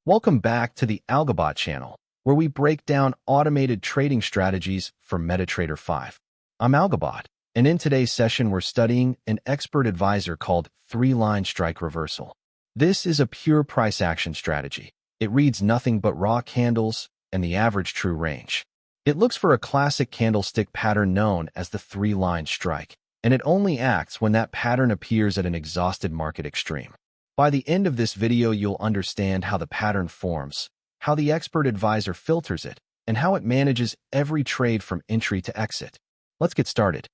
Welcome back to the AlgoBot channel, where we break down automated trading strategies for MetaTrader 5. I'm AlgoBot, and in today's session we're studying an expert advisor called three-line strike reversal. This is a pure price action strategy. It reads nothing but raw candles and the average true range. It looks for a classic candlestick pattern known as the three-line strike, and it only acts when that pattern appears at an exhausted market extreme. By the end of this video, you'll understand how the pattern forms, how the expert advisor filters it, and how it manages every trade from entry to exit. Let's get started.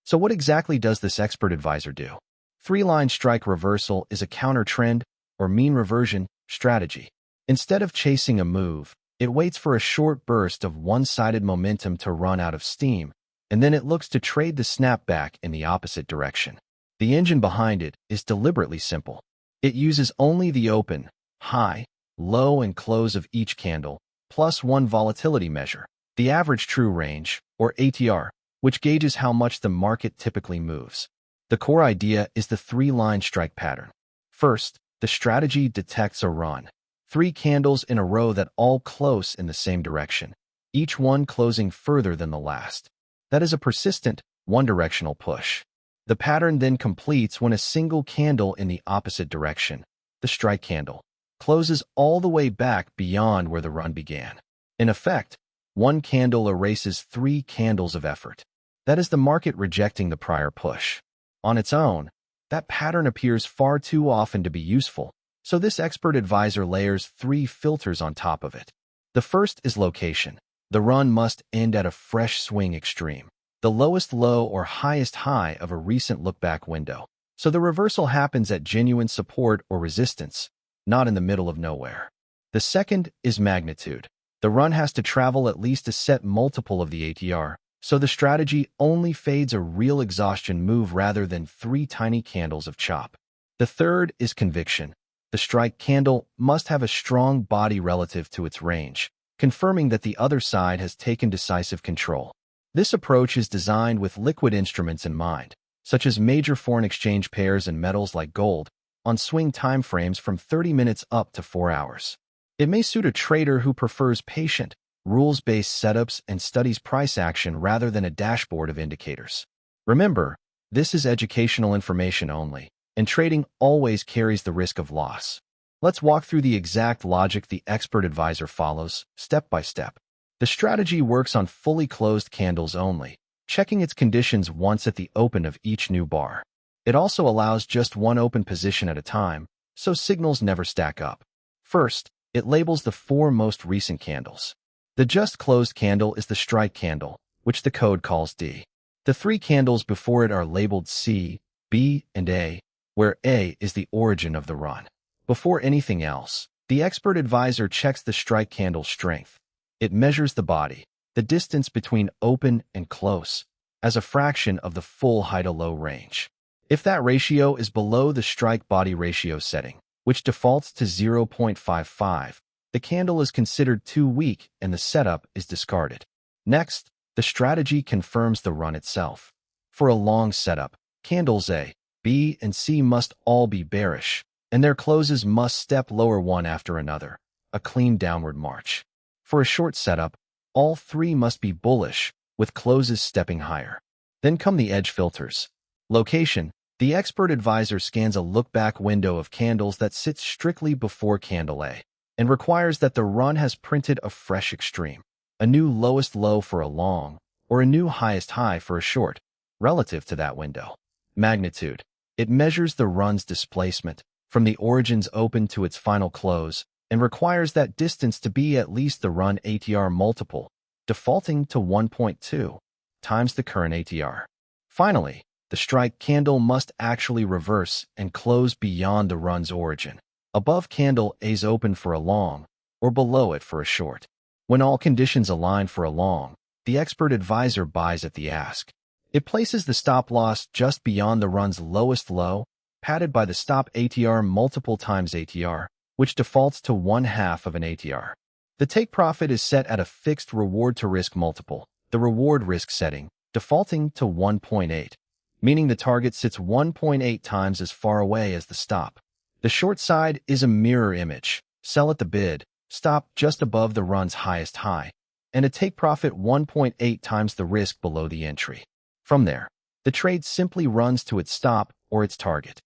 So what exactly does this expert advisor do? Three-line strike reversal is a counter-trend or mean reversion strategy. Instead of chasing a move, it waits for a short burst of one-sided momentum to run out of steam, and then it looks to trade the snapback in the opposite direction. The engine behind it is deliberately simple. It uses only the open, high, low, and close of each candle, plus one volatility measure, the average true range, or ATR, which gauges how much the market typically moves. The core idea is the three-line strike pattern. First, the strategy detects a run. 3 candles in a row that all close in the same direction, each one closing further than the last. That is a persistent, one-directional push. The pattern then completes when a single candle in the opposite direction, the strike candle, closes all the way back beyond where the run began. In effect, one candle erases 3 candles of effort. That is the market rejecting the prior push. On its own, that pattern appears far too often to be useful, so this expert advisor layers 3 filters on top of it. The first is location. The run must end at a fresh swing extreme, the lowest low or highest high of a recent look-back window. So the reversal happens at genuine support or resistance, not in the middle of nowhere. The second is magnitude. The run has to travel at least a set multiple of the ATR, so the strategy only fades a real exhaustion move rather than 3 tiny candles of chop. The third is conviction. The strike candle must have a strong body relative to its range, confirming that the other side has taken decisive control. This approach is designed with liquid instruments in mind, such as major foreign exchange pairs and metals like gold, on swing timeframes from 30 minutes up to 4 hours. It may suit a trader who prefers patient, rules-based setups and studies price action rather than a dashboard of indicators. Remember, this is educational information only, and trading always carries the risk of loss. Let's walk through the exact logic the expert advisor follows, step by step. The strategy works on fully closed candles only, checking its conditions once at the open of each new bar. It also allows just one open position at a time, so signals never stack up. First, it labels the 4 most recent candles. The just closed candle is the strike candle, which the code calls D. The 3 candles before it are labeled C, B, and A, where A is the origin of the run. Before anything else, the expert advisor checks the strike candle strength. It measures the body, the distance between open and close, as a fraction of the full high-to-low range. If that ratio is below the StrikeBodyRatio setting, which defaults to 0.55, the candle is considered too weak and the setup is discarded. Next, the strategy confirms the run itself. For a long setup, candles A, B, and C must all be bearish, and their closes must step lower one after another, a clean downward march. For a short setup, all 3 must be bullish, with closes stepping higher. Then come the edge filters. Location. The expert advisor scans a look-back window of candles that sits strictly before candle A, and requires that the run has printed a fresh extreme, a new lowest low for a long, or a new highest high for a short, relative to that window. Magnitude. It measures the run's displacement from the origin's open to its final close and requires that distance to be at least the run ATR multiple, defaulting to 1.2 times the current ATR. Finally, the strike candle must actually reverse and close beyond the run's origin, above candle A's open for a long, or below it for a short. When all conditions align for a long, the expert advisor buys at the ask. It places the stop loss just beyond the run's lowest low, padded by the stop ATR multiple times ATR, which defaults to 1/2 of an ATR. The take profit is set at a fixed reward-to-risk multiple, the RewardRisk setting, defaulting to 1.8, meaning the target sits 1.8 times as far away as the stop. The short side is a mirror image. sell at the bid, stop just above the run's highest high, and a take profit 1.8 times the risk below the entry. From there, the trade simply runs to its stop or its target.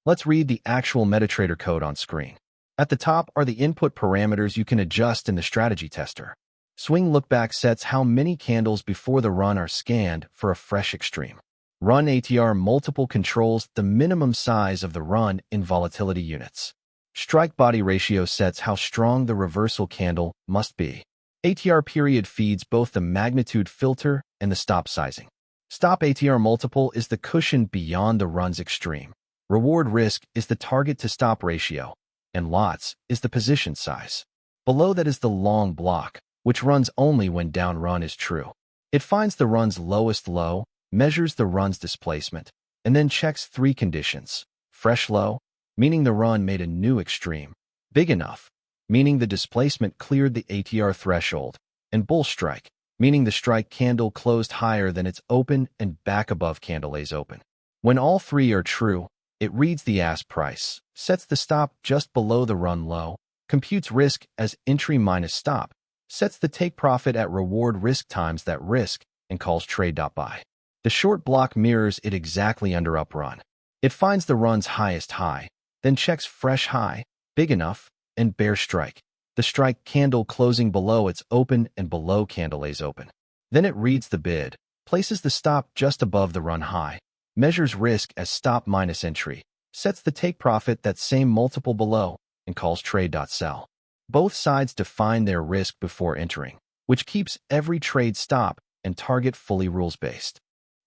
Let's read the actual MetaTrader code on screen. At the top are the input parameters you can adjust in the strategy tester. Swing lookback sets how many candles before the run are scanned for a fresh extreme. RunAtrMult controls the minimum size of the run in volatility units. StrikeBodyRatio sets how strong the reversal candle must be. ATR period feeds both the magnitude filter and the stop sizing. Stop ATR multiple is the cushion beyond the run's extreme. RewardRisk is the target to stop ratio, and lots is the position size. Below that is the long block, which runs only when down run is true. It finds the run's lowest low, measures the run's displacement, and then checks three conditions. Fresh low, meaning the run made a new extreme. Big enough, meaning the displacement cleared the ATR threshold. And bull strike, meaning the strike candle closed higher than its open and back above candle A's open. When all three are true, it reads the ask price, sets the stop just below the run low, computes risk as entry minus stop, sets the take profit at reward risk times that risk, and calls trade.buy. The short block mirrors it exactly under up run. It finds the run's highest high, then checks fresh high, big enough, and bear strike, the strike candle closing below its open and below candle A's open. Then it reads the bid, places the stop just above the run high, measures risk as stop minus entry, sets the take profit that same multiple below, and calls trade.sell. Both sides define their risk before entering, which keeps every trade stop and target fully rules-based.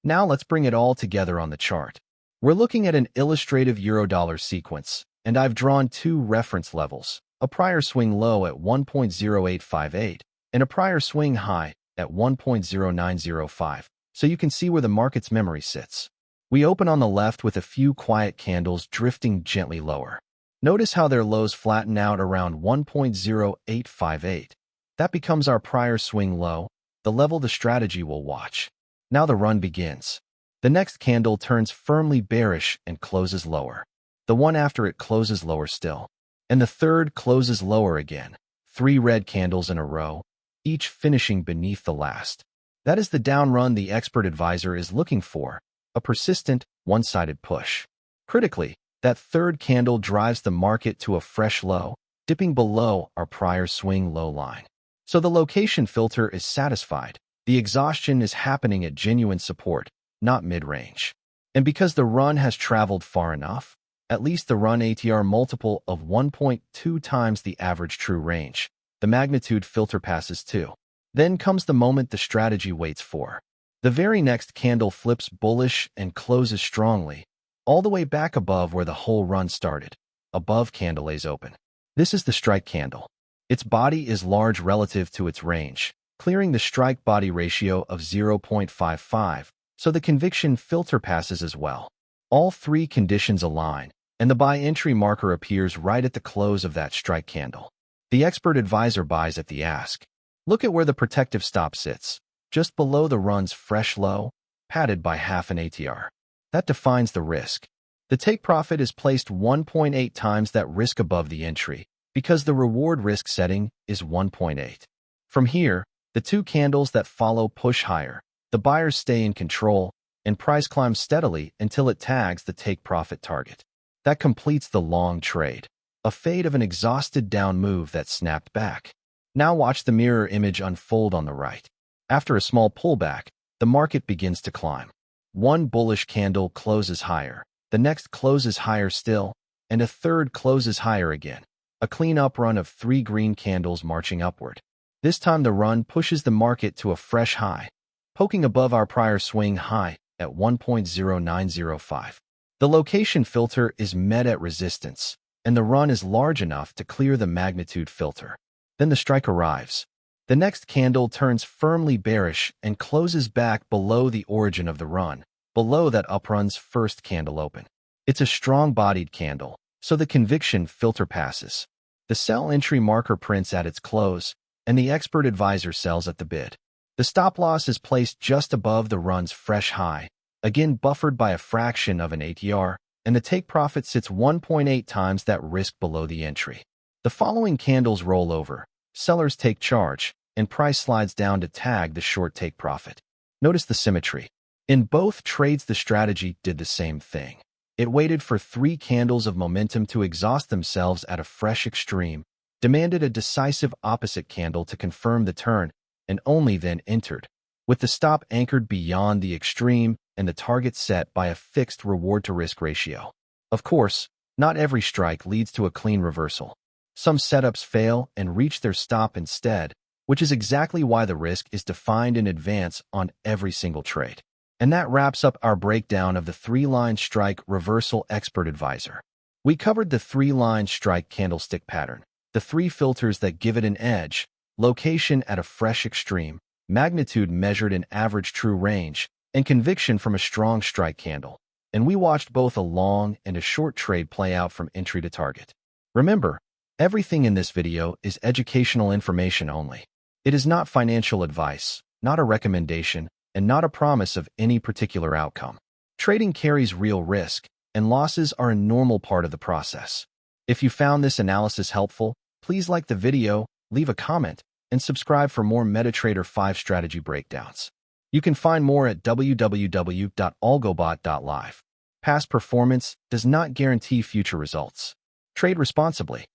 Now let's bring it all together on the chart. We're looking at an illustrative euro-dollar sequence, and I've drawn two reference levels, a prior swing low at 1.0858 and a prior swing high at 1.0905, so you can see where the market's memory sits. We open on the left with a few quiet candles drifting gently lower. Notice how their lows flatten out around 1.0858. That becomes our prior swing low, the level the strategy will watch. Now the run begins. The next candle turns firmly bearish and closes lower. The one after it closes lower still. And the third closes lower again. 3 red candles in a row, each finishing beneath the last. That is the down run the expert advisor is looking for, a persistent, one-sided push. Critically, that third candle drives the market to a fresh low, dipping below our prior swing low line. So the location filter is satisfied. The exhaustion is happening at genuine support, not mid-range. And because the run has traveled far enough, at least the run ATR multiple of 1.2 times the average true range, the magnitude filter passes too. Then comes the moment the strategy waits for. The very next candle flips bullish and closes strongly, all the way back above where the whole run started, above candle A's open. This is the strike candle. Its body is large relative to its range, clearing the StrikeBodyRatio of 0.55, so the conviction filter passes as well. All three conditions align, and the buy entry marker appears right at the close of that strike candle. The expert advisor buys at the ask. Look at where the protective stop sits, just below the run's fresh low, padded by half an ATR. That defines the risk. The take profit is placed 1.8 times that risk above the entry, because the reward risk setting is 1.8. From here, the two candles that follow push higher. The buyers stay in control, and price climbs steadily until it tags the take profit target. That completes the long trade, a fade of an exhausted down move that snapped back. Now watch the mirror image unfold on the right. After a small pullback, the market begins to climb. One bullish candle closes higher, the next closes higher still, and a third closes higher again. A clean up run of 3 green candles marching upward. This time the run pushes the market to a fresh high, poking above our prior swing high at 1.0905. The location filter is met at resistance, and the run is large enough to clear the magnitude filter. Then the strike arrives. The next candle turns firmly bearish and closes back below the origin of the run, below that uprun's first candle open. It's a strong-bodied candle, so the conviction filter passes. The sell entry marker prints at its close, and the expert advisor sells at the bid. The stop loss is placed just above the run's fresh high, again buffered by a fraction of an ATR, and the take profit sits 1.8 times that risk below the entry. The The following candles roll over, sellers take charge, and price slides down to tag the short take profit. Notice the symmetry. In both trades, the strategy did the same thing. It waited for 3 candles of momentum to exhaust themselves at a fresh extreme, demanded a decisive opposite candle to confirm the turn, and only then entered, with the stop anchored beyond the extreme and the target set by a fixed reward-to-risk ratio. Of course, not every strike leads to a clean reversal. Some setups fail and reach their stop instead, which is exactly why the risk is defined in advance on every single trade. And that wraps up our breakdown of the 3-line strike reversal expert advisor. We covered the 3-line strike candlestick pattern, the 3 filters that give it an edge, location at a fresh extreme, magnitude measured in average true range, and conviction from a strong strike candle. And we watched both a long and a short trade play out from entry to target. Remember, everything in this video is educational information only. It is not financial advice, not a recommendation, and not a promise of any particular outcome. Trading carries real risk, and losses are a normal part of the process. If you found this analysis helpful, please like the video, leave a comment, and subscribe for more MetaTrader 5 strategy breakdowns. You can find more at www.algobot.live. Past performance does not guarantee future results. Trade responsibly.